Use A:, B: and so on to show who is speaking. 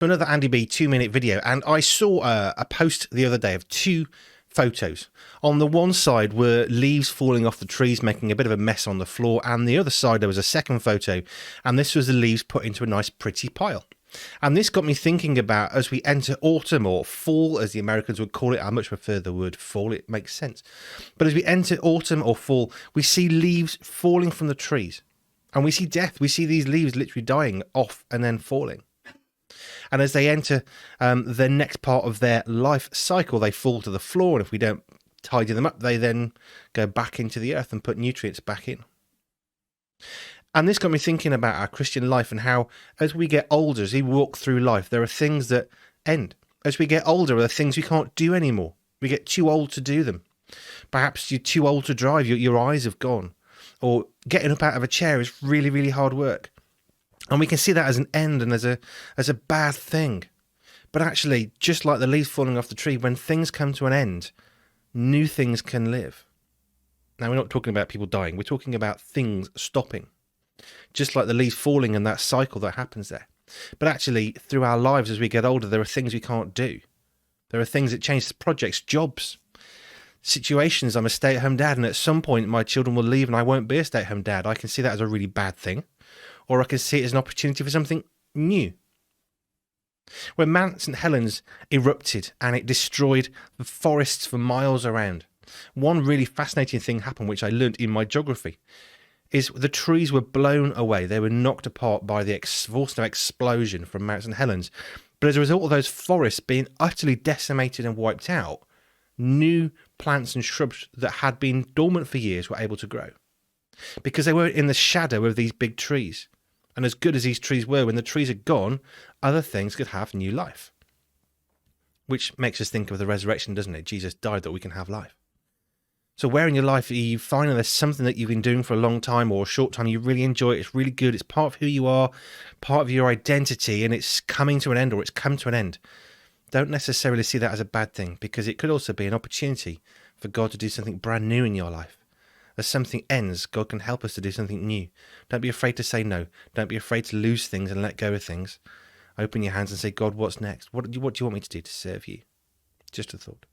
A: Another Andy B 2-minute video, and I saw a post the other day of two photos. On the one side were leaves falling off the trees, making a bit of a mess on the floor, and the other side there was a second photo, and this was the leaves put into a nice pretty pile. And this got me thinking about, as we enter autumn, or fall as the Americans would call it. I much prefer the word fall, it makes sense. But as we enter autumn or fall, we see leaves falling from the trees, and we see death. We see these leaves literally dying off and then falling. And as they enter the next part of their life cycle, they fall to the floor. And if we don't tidy them up, they then go back into the earth and put nutrients back in. And this got me thinking about our Christian life and how, as we get older, as we walk through life, there are things that end. As we get older, there are things we can't do anymore. We get too old to do them. Perhaps you're too old to drive. Your eyes have gone. Or getting up out of a chair is really, really hard work. And we can see that as an end and as a bad thing. But actually, just like the leaves falling off the tree, when things come to an end, new things can live. Now, we're not talking about people dying. We're talking about things stopping. Just like the leaves falling and that cycle that happens there. But actually, through our lives as we get older, there are things we can't do. There are things that change, projects, jobs, situations. I'm a stay-at-home dad, and at some point my children will leave and I won't be a stay-at-home dad. I can see that as a really bad thing. Or I can see it as an opportunity for something new. When Mount St. Helens erupted and it destroyed the forests for miles around, one really fascinating thing happened, which I learnt in my geography, is the trees were blown away. They were knocked apart by the volcano explosion from Mount St. Helens. But as a result of those forests being utterly decimated and wiped out, new plants and shrubs that had been dormant for years were able to grow. Because they were in the shadow of these big trees. And as good as these trees were, when the trees are gone, other things could have new life. Which makes us think of the resurrection, doesn't it? Jesus died that we can have life. So where in your life are you finding there's something that you've been doing for a long time or a short time, you really enjoy it, it's really good, it's part of who you are, part of your identity, and it's coming to an end or it's come to an end. Don't necessarily see that as a bad thing, because it could also be an opportunity for God to do something brand new in your life. As something ends, God can help us to do something new. Don't be afraid to say no. Don't be afraid to lose things and let go of things. Open your hands and say, God, what's next? What do you want me to do to serve you? Just a thought.